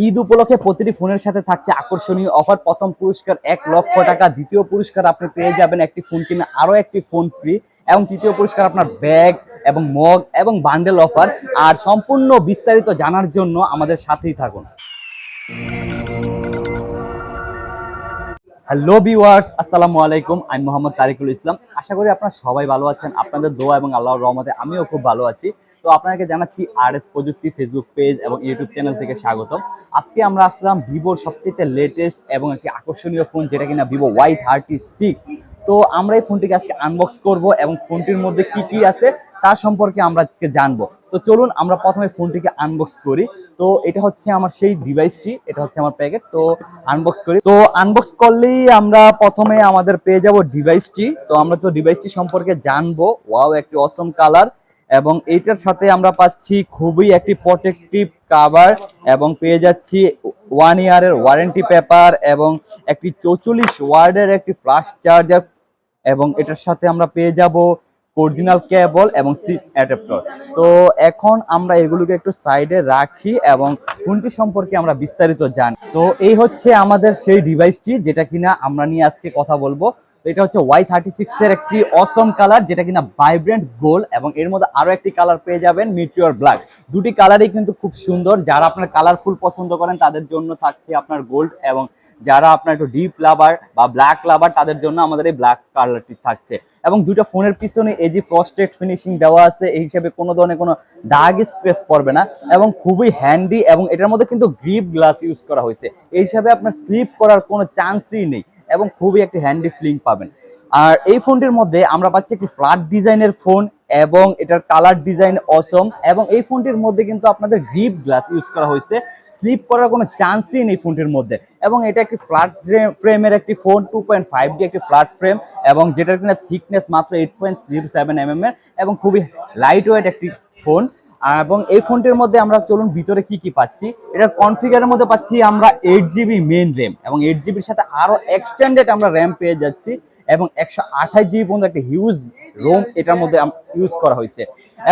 ঈদ উপলক্ষে প্রতিটি ফোনের সাথে থাকছে আকর্ষণীয় অফার। প্রথম পুরস্কার 1,00,000 টাকা, দ্বিতীয় পুরস্কার আপনি পেয়ে যাবেন একটি ফোন কিনে আরো একটি ফোন ফ্রি, এবং তৃতীয় পুরস্কার আপনার ব্যাগ এবং মগ এবং বান্ডেল অফার। আর সম্পূর্ণ বিস্তারিত জানার জন্য আমাদের সাথেই থাকুন। হ্যালো ভিউয়ার্স, আসসালামু আলাইকুম। আমি মোহাম্মদ তারিকুল ইসলাম। আশা করি আপনারা সবাই ভালো আছেন। আপনাদের দোয়া এবং আল্লাহর রহমতে আমিও খুব ভালো আছি। তো আপনাকে জানাচ্ছি আরএস প্রযুক্তি ফেসবুক পেজ এবং ইউটিউব চ্যানেল থেকে স্বাগতম। আজকে আমরা আসলাম ভিভোর সবচেয়ে লেটেস্ট এবং একটি আকর্ষণীয় ফোন, যেটা কিনা ভিভো Y36। তো আমরা এই ফোনটিকে আজকে আনবক্স করব এবং ফোনটির মধ্যে কি কি আছে তার সম্পর্কে আমরা আজকে জানবো। তো চলুন আমরা প্রথমে ফোনটিকে আনবক্স করি। তো এটা হচ্ছে আমার সেই ডিভাইসটি, এটা হচ্ছে আমার প্যাকেট। তো আনবক্স করি। তো আনবক্স করলেই আমরা প্রথমে আমাদের পেয়ে যাব ডিভাইসটি। তো আমরা তো ডিভাইসটি সম্পর্কে জানবো। ওয়াও, একটি অসম কালার, এবং এইটার সাথে আমরা পাচ্ছি খুবই একটি প্রোটেক্টিভ কাভার, এবং পেয়ে যাচ্ছি 1 ইয়ারের ওয়ারেন্টি পেপার এবং একটি 44 ওয়াটের একটি ফ্লাশ চার্জার, এবং এটার সাথে আমরা পেয়ে যাব অরিজিনাল কেবল এবং সিট অ্যাডাপ্টার। তো এখন আমরা এগুলোকে একটু সাইডে রাখি এবং ফোনটি সম্পর্কে আমরা বিস্তারিত জানি। তো এই হচ্ছে আমাদের সেই ডিভাইসটি, যেটা কিনা আমরা নিয়ে আজকে কথা বলবো। এটা হচ্ছে Y36 এর একটি অসম কালার, যেটা কিনা ভাইব্রেন্ট গোল্ড, এবং এর মধ্যে আরো একটি কালার পেয়ে যাবেন মিটিওর ব্ল্যাক। দুটি কালারই কিন্তু খুব সুন্দর। যারা আপনার কালারফুল পছন্দ করেন তাদের জন্য থাকছে আপনার গোল্ড, এবং যারা আপনার একটু ডিপ লাভার বা ব্ল্যাক লাভার তাদের জন্য আমাদের এই ব্ল্যাক কালারটি থাকছে। এবং দুটো ফোনের পিছনে এই যে ফ্রস্টেড ফিনিশিং দেওয়া আছে, এই হিসেবে কোনো ধরনের কোনো দাগ স্পেস পড়বে না, এবং খুবই হ্যান্ডি। এবং এটার মধ্যে কিন্তু গ্রিপ গ্লাস ইউজ করা হয়েছে, এই হিসাবে আপনার স্লিপ করার কোনো চান্সই নেই, এবং খুবই একটি হ্যান্ডি ফিলিং পাবেন। আর এই ফোনটির মধ্যে আমরা পাচ্ছি একটি ফ্ল্যাট ডিজাইনের ফোন, এবং এটার কালার ডিজাইন অসম। এবং এই ফোনটির মধ্যে কিন্তু আপনাদের গ্রিপ গ্লাস ইউজ করা হয়েছে, স্লিপ করার কোনো চান্সই নেই ফোনটির মধ্যে। এবং এটা একটি ফ্ল্যাট ফ্রেমের একটি ফোন, 2.5D একটি ফ্ল্যাট ফ্রেম, এবং যেটার কিনা থিকনেস মাত্র 8.07 mm এর, এবং খুবই লাইট ওয়েট একটি ফোন। এবং এই ফোনটির মধ্যে আমরা চলুন ভিতরে কি কি পাচ্ছি। এটার কনফিগারের মধ্যে পাচ্ছি আমরা 8GB মেইন র্যাম, এবং 8GBর সাথে আরো এক্সটেন্ডেড আমরা র্যাম পেয়ে যাচ্ছি, এবং 128GB পর্যন্ত একটা হিউজ রোম এটার মধ্যে ইউজ করা হয়েছে।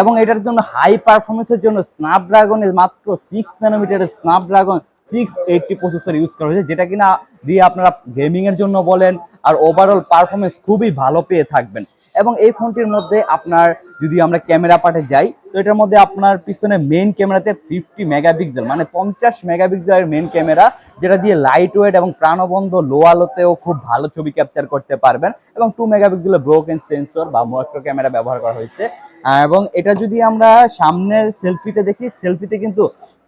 এবং এটার জন্য হাই পারফরমেন্সের জন্য স্ন্যাপড্রাগনের মাত্র 6 ন্যানোমিটারের স্ন্যাপড্রাগন 680 প্রসেসর ইউজ করা হয়েছে, যেটা কিনা দিয়ে আপনারা গেমিং এর জন্য বলেন আর ওভারঅল পারফরমেন্স খুবই ভালো পেয়ে থাকবেন। এবং এই ফোনটির মধ্যে আপনার যদি আমরা ক্যামেরা পার্টে যাই, তো এটার মধ্যে আপনার পিছনে মেইন ক্যামেরাতে 50 মেগাপিক্সেল মানে 50 মেগাপিক্সেলের মেইন ক্যামেরা, যেটা দিয়ে লাইট ওয়েট এবং প্রাণবন্ধ লো আলোতেও খুব ভালো ছবি ক্যাপচার করতে পারবেন। এবং 2 মেগাপিক্সেলের ব্রোকেন সেন্সর বা মাইক্রো ক্যামেরা ব্যবহার করা হয়েছে। এবং এটা যদি আমরা সামনের সেলফিতে দেখি, সেলফিতে কিন্তু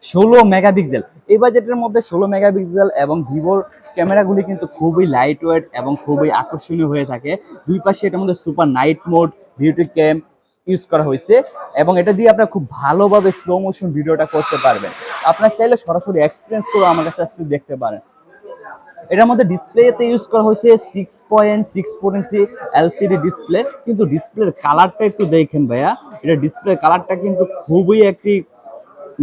16 মেগাপিক্সেল। এই বাজেটের মধ্যে 16 মেগাপিক্সেল এবং ভিভোর ক্যামেরাগুলি কিন্তু খুবই লাইট ওয়েট এবং খুবই আকর্ষণীয় হয়ে থাকে। দুই পাশে এটার মধ্যে সুপার নাইট মোড, বিউটি ক্যাম ইউজ করা হয়েছে, এবং এটা দিয়ে আপনারা খুব ভালোভাবে স্লো মোশন ভিডিওটা করতে পারবেন। আপনারা চাইলে সরাসরি এক্সপিরিয়েন্স করে আমার কাছে আসতে দেখতে পারেন। এটার মধ্যে ডিসপ্লেতে ইউজ করা হয়েছে 6.64 ইঞ্চি এলসিডি ডিসপ্লে, কিন্তু ডিসপ্লের কালারটা একটু দেখেন ভাইয়া। এটা ডিসপ্লের কালারটা কিন্তু খুবই একটি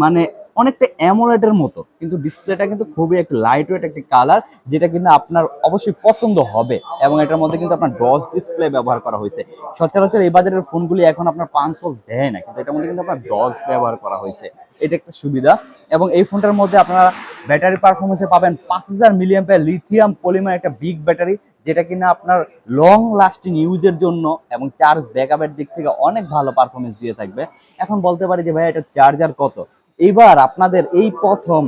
মানে অনেকটা অ্যামোলেডের মতো, কিন্তু ডিসপ্লেটা কিন্তু খুবই একটা লাইট ওয়েট একটি কালার, যেটা কিন্তু আপনার অবশ্যই পছন্দ হবে। এবং এটার মধ্যে কিন্তু আপনার ডস ডিসপ্লে ব্যবহার করা হয়েছে। সচরাচর এই বাজারের ফোনগুলি এখন আপনার পাঁচল দেয় না, কিন্তু এটার মধ্যে কিন্তু আপনার ডস ব্যবহার করা হয়েছে, এটা একটা সুবিধা। এবং এই ফোনটার মধ্যে আপনারা ব্যাটারি পারফরমেন্সে পাবেন 5000 মিলিঅ্যাম্পিয়ার লিথিয়াম পলিমার একটা বিগ ব্যাটারি, যেটা কিনা আপনার লং লাস্টিং ইউজের জন্য এবং চার্জ ব্যাকআপের দিক থেকে অনেক ভালো পারফরমেন্স দিয়ে থাকবে। এখন বলতে পারি যে ভাই এটা চার্জার কত। এইবার আপনাদের এই প্রথম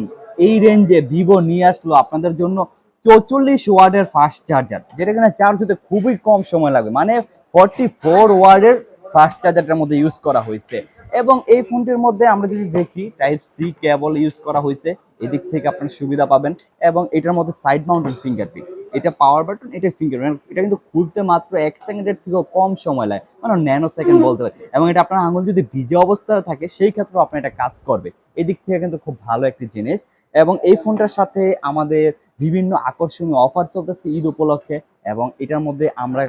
এই রেঞ্জে ভিভো নিয়ে আসলো আপনাদের জন্য 44 ওয়াটের ফাস্ট চার্জার, যেটা কিনা চার্জ হতে খুবই কম সময় লাগবে, মানে 44 ওয়াটের ফাস্ট চার্জারটার মধ্যে ইউজ করা হয়েছে। এবং এই ফোনটির মধ্যে আমরা যদি দেখি টাইপ সি কেবল ইউজ করা হয়েছে, এদিক থেকে আপনার সুবিধা পাবেন। এবং এটার মধ্যে সাইড মাউন্টেড ফিঙ্গারপ্রিন্ট, এটা পাওয়ার বাটন, এটা ফিঙ্গারপ্রিন্ট, এটা কিন্তু খুলতে মাত্র 1 সেকেন্ডের থেকেও কম সময় লাগে, মানে ন্যানো সেকেন্ড বলতে পারে। এবং এটা আপনার আঙুল যদি ভিজে অবস্থায় থাকে সেই ক্ষেত্রেও আপনার এটা কাজ করবে, এদিক থেকে কিন্তু খুব ভালো একটি জিনিস। এবং এই ফোনটার সাথে আমাদের বিভিন্ন আকর্ষণীয় অফার চলতেছে ঈদ উপলক্ষে। এবং এটার মধ্যে আমরা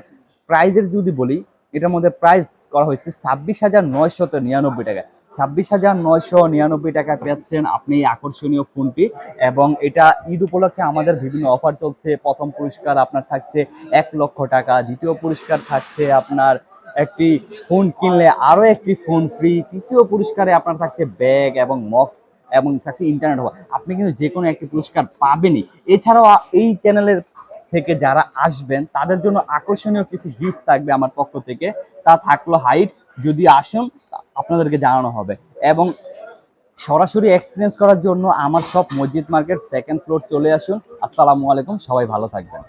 প্রাইজের যদি বলি, এটার মধ্যে প্রাইস করা হয়েছে 26,999 টাকা। 26,999 টাকায় পেয়েছেন আপনি এই আকর্ষণীয় ফোনটি। এবং এটা ঈদ উপলক্ষে আমাদের বিভিন্ন অফার চলছে। প্রথম পুরস্কার আপনার থাকছে 1,00,000 টাকা, দ্বিতীয় পুরস্কার থাকছে আপনার একটি ফোন কিনলে আরো একটি ফোন ফ্রি, তৃতীয় পুরস্কারে আপনার থাকছে ব্যাগ এবং মগ এবং থাকছে ইন্টারনেট হওয়া, আপনি কিন্তু যে কোনো একটি পুরস্কার পাবেনই। এছাড়াও এই চ্যানেলের থেকে যারা আসবেন তাদের জন্য আকর্ষণীয় কিছু গিফট থাকবে আমার পক্ষ থেকে, তা থাকলো হাইট, যদি আসুন আপনাদেরকে জানানো হবে। এবং সরাসরি এক্সপিরিয়েন্স করার জন্য আমার সব মসজিদ মার্কেট 2nd ফ্লোর চলে আসুন। আসসালামু আলাইকুম, সবাই ভালো থাকবেন।